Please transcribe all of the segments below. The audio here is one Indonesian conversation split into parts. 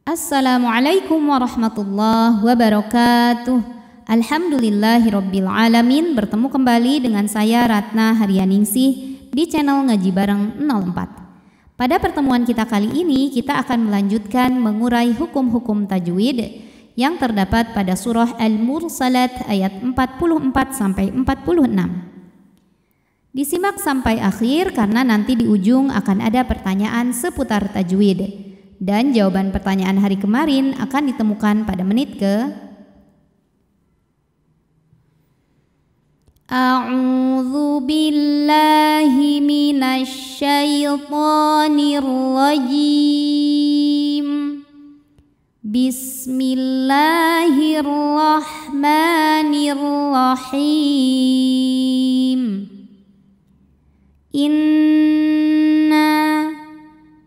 Assalamualaikum warahmatullahi wabarakatuh. Alhamdulillahirabbil alamin. Bertemu kembali dengan saya Ratna Haryaningsih di channel Ngaji Bareng 04. Pada pertemuan kita kali ini kita akan melanjutkan mengurai hukum-hukum tajwid yang terdapat pada surah Al-Mursalat ayat 44 sampai 46. Disimak sampai akhir karena nanti di ujung akan ada pertanyaan seputar tajwid. Dan jawaban pertanyaan hari kemarin akan ditemukan pada menit ke A'udzu billahi minasy syaithanir rajim. Bismillahirrahmanirrahim.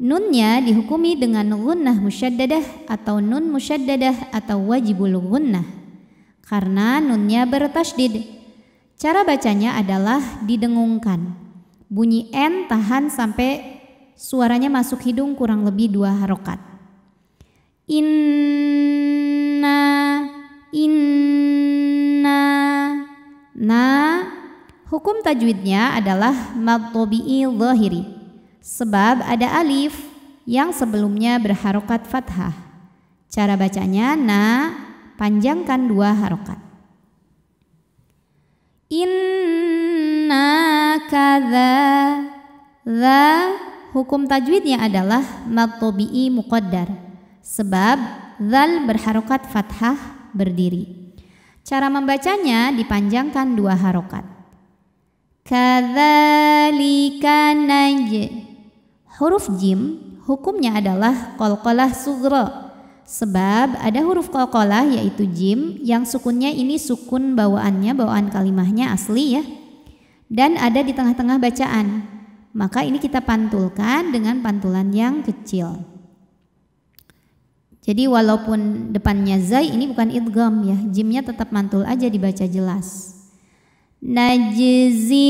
Nunnya dihukumi dengan gunnah musyaddadah atau nun musyaddadah atau wajibul gunnah karena nunnya bertasydid. Cara bacanya adalah didengungkan. Bunyi N tahan sampai suaranya masuk hidung kurang lebih 2 harokat. Inna. Hukum tajwidnya adalah mad tabi'i zahiri. Sebab ada alif yang sebelumnya berharokat fathah. Cara bacanya panjangkan 2 harokat. Inna kadza. Hukum tajwidnya adalah mad tabi'i muqaddar. Sebab dzal berharokat fathah berdiri. Cara membacanya dipanjangkan 2 harokat. Kadzalika Huruf jim hukumnya adalah qalqalah sughra. Sebab ada huruf qalqalah yaitu jim yang sukunnya ini sukun bawaan kalimahnya asli ya. Dan ada di tengah-tengah bacaan. Maka ini kita pantulkan dengan pantulan yang kecil. Jadi walaupun depannya zai ini bukan idgham ya. Jimnya tetap mantul aja dibaca jelas. Najzi.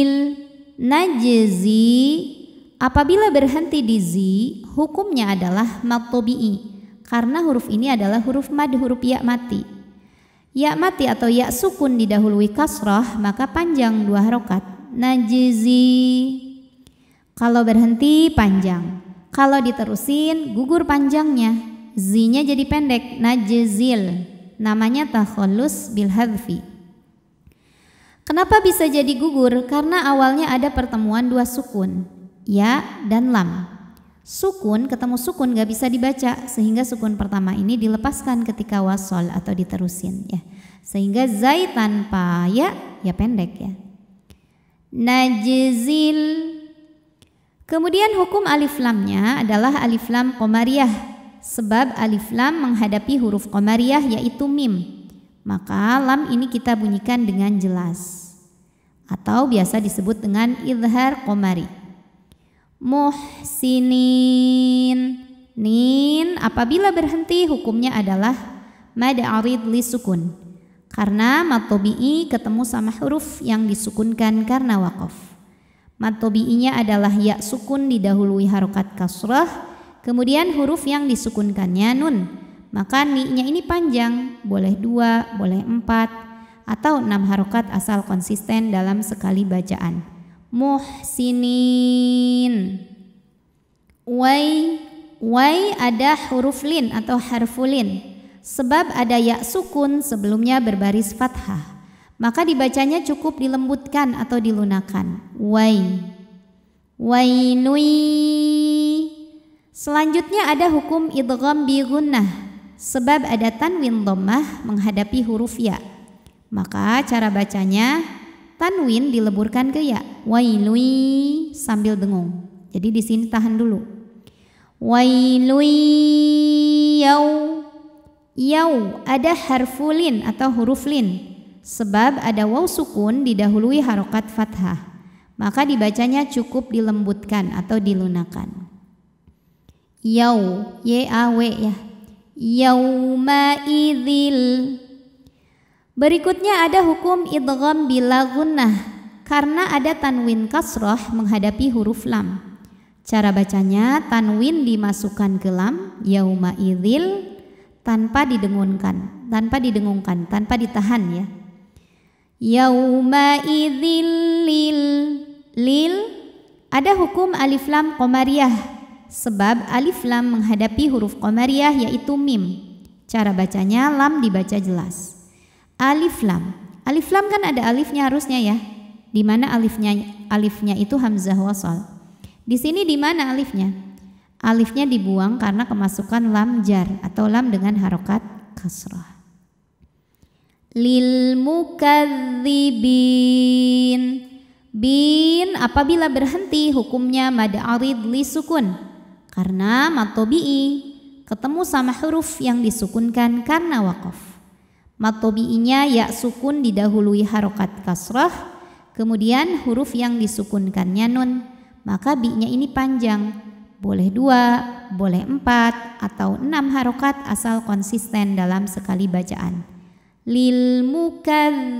Apabila berhenti di zi, hukumnya adalah mad tabi'i karena huruf ini adalah huruf mad, huruf ya mati. Ya mati atau ya sukun didahului kasrah maka panjang 2 harokat. Najzi. Kalau berhenti panjang. Kalau diterusin gugur panjangnya. Zi-nya jadi pendek. Najzil. Namanya takhallus bil hadfi. Kenapa bisa jadi gugur? Karena awalnya ada pertemuan 2 sukun. Ya dan lam. Sukun ketemu sukun gak bisa dibaca sehingga sukun pertama ini dilepaskan ketika wasol atau diterusin ya. Sehingga zai tanpa ya pendek ya. Najzil. Kemudian hukum alif lamnya adalah alif lam qamariyah. Sebab alif lam menghadapi huruf qamariyah yaitu mim. Maka lam ini kita bunyikan dengan jelas. Atau biasa disebut dengan idhar qamari. Muhsinin. Nin apabila berhenti hukumnya adalah mad arid li sukun. Karena mad tabi'i ketemu sama huruf yang disukunkan karena waqaf. Mad tabi'inya adalah ya sukun didahului harokat kasrah, kemudian huruf yang disukunkannya nun. Maka ni-nya ini panjang, boleh 2, boleh 4 atau 6 harokat asal konsisten dalam sekali bacaan. Muhsinin. Wai ada huruf lin atau harfulin. Sebab ada ya sukun sebelumnya berbaris fathah. Maka dibacanya cukup dilembutkan atau dilunakan. Wainui. Selanjutnya ada hukum idgham bi gunnah. Sebab ada tanwin dhammah menghadapi huruf ya. Maka cara bacanya tanwin dileburkan ke ya. Wailui sambil dengung. Jadi di sini tahan dulu. Wailui yau ada harfulin atau huruf lin. Sebab ada waw sukun didahului harokat fathah. Maka dibacanya cukup dilembutkan atau dilunakan. Yaw ya. Yauma idzil. Berikutnya ada hukum idgham bila gunnah karena ada tanwin kasrah menghadapi huruf lam. Cara bacanya tanwin dimasukkan ke lam yauma idzil, tanpa didengungkan, tanpa ditahan ya. Yauma idzil lil ada hukum alif lam qamariyah sebab alif lam menghadapi huruf qamariyah yaitu mim. Cara bacanya lam dibaca jelas. Alif lam kan ada alifnya harusnya ya. Di mana alifnya itu hamzah wasal. Di sini di mana alifnya? Alifnya dibuang karena kemasukan lam jar atau lam dengan harokat kasrah. Lil mukadzibin. Bin apabila berhenti hukumnya mad arid li sukun karena mad tabi'i ketemu sama huruf yang disukunkan karena waqaf. Mad tabi'inya ya sukun didahului harokat kasrah, kemudian huruf yang disukunkannya nun, maka bi-nya ini panjang. Boleh 2, boleh 4 atau 6 harokat asal konsisten dalam sekali bacaan. Lil mukadzibin.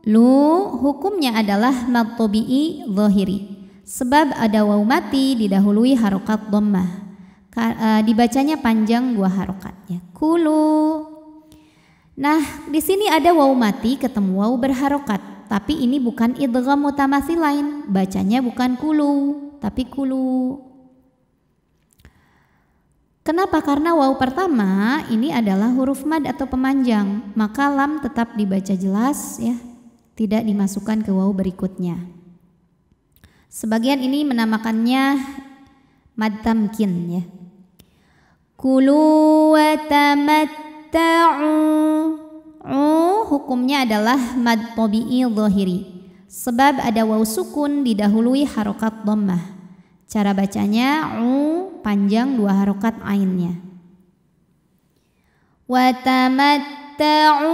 Lu hukumnya adalah mad tabi'i zahiri sebab ada waw mati didahului harokat dhammah. Dibacanya panjang 2 harokat ya. Kulu. Nah, di sini ada waw mati ketemu waw berharokat, tapi ini bukan idgham mutamatsilain, bacanya bukan kulu, tapi kulu. Kenapa? Karena waw pertama ini adalah huruf mad atau pemanjang, maka lam tetap dibaca jelas ya, tidak dimasukkan ke waw berikutnya. Sebagian ini menamakannya mad tamkin ya. Kulu wa tamatta'u. Hukumnya adalah mad tabi'i zahiri sebab ada waw sukun didahului harokat dhammah. Cara bacanya panjang 2 harokat ainnya. Wa tamatta'u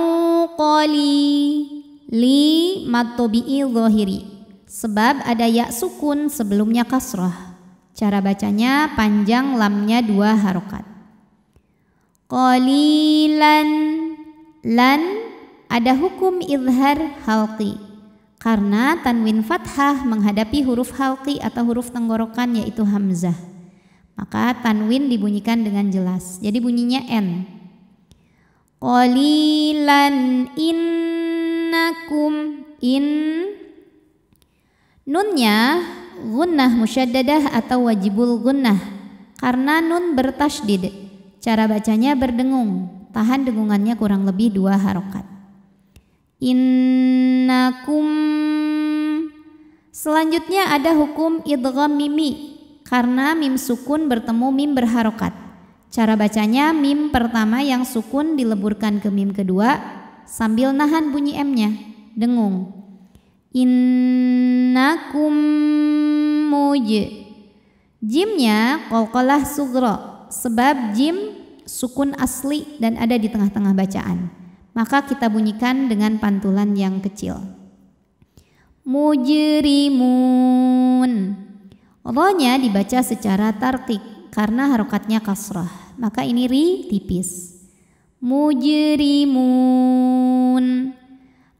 li mad tabi'i zahiri sebab ada ya sukun sebelumnya kasrah. Cara bacanya panjang lamnya 2 harokat. Qalilan lan ada hukum izhar halqi karena tanwin fathah menghadapi huruf halqi atau huruf tenggorokan yaitu hamzah. Maka tanwin dibunyikan dengan jelas. Jadi bunyinya n. Qalilan innakum nunnya gunnah musyaddadah atau wajibul gunnah karena nun bertasydid. Cara bacanya berdengung, tahan dengungannya kurang lebih 2 harokat. Innakum. Selanjutnya ada hukum idgham mimi karena mim sukun bertemu mim berharokat. Cara bacanya mim pertama yang sukun dileburkan ke mim kedua sambil nahan bunyi m-nya, dengung. Innakum jimnya qalqalah sughra sebab jim sukun asli dan ada di tengah-tengah bacaan. Maka kita bunyikan dengan pantulan yang kecil. Mujrimun. Ro-nya dibaca secara tartik karena harokatnya kasrah. Maka ini ri tipis. Mujrimun.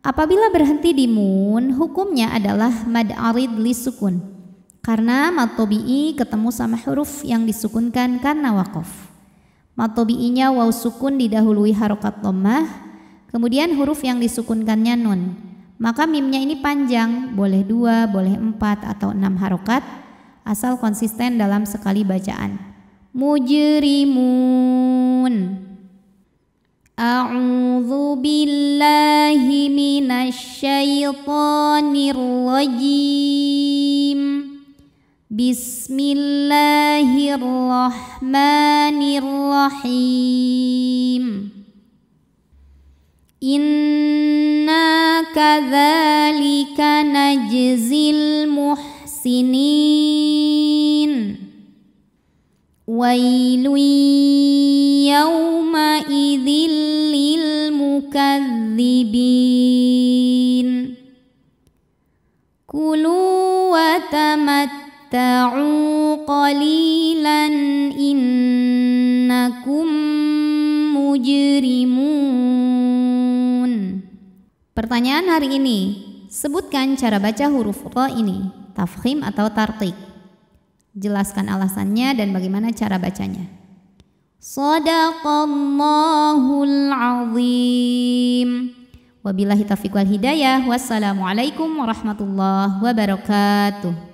Apabila berhenti di mun, hukumnya adalah mad arid li sukun. Karena mad tabi'i ketemu sama huruf yang disukunkan karena waqaf. Mad tabi'inya waw sukun didahului harokat dhammah. Kemudian huruf yang disukunkannya nun. Maka mimnya ini panjang, boleh 2, boleh 4 atau 6 harokat asal konsisten dalam sekali bacaan. Mujrimun. A'udzu billahi minasy syaithanir rajim. Bismillahirrahmanirrahim. Inna kadzalika najzil muhsinin. Wailun yawma idzil lil mukadzibin. Kulu wa tamatta'u qalilan innakum mujrimun. Pertanyaan hari ini, sebutkan cara baca huruf ro ini, tafkhim atau tarqiq. Jelaskan alasannya dan bagaimana cara bacanya. Shadaqallahul azim. Wabillahi taufiq wal hidayah. Wassalamualaikum warahmatullahi wabarakatuh.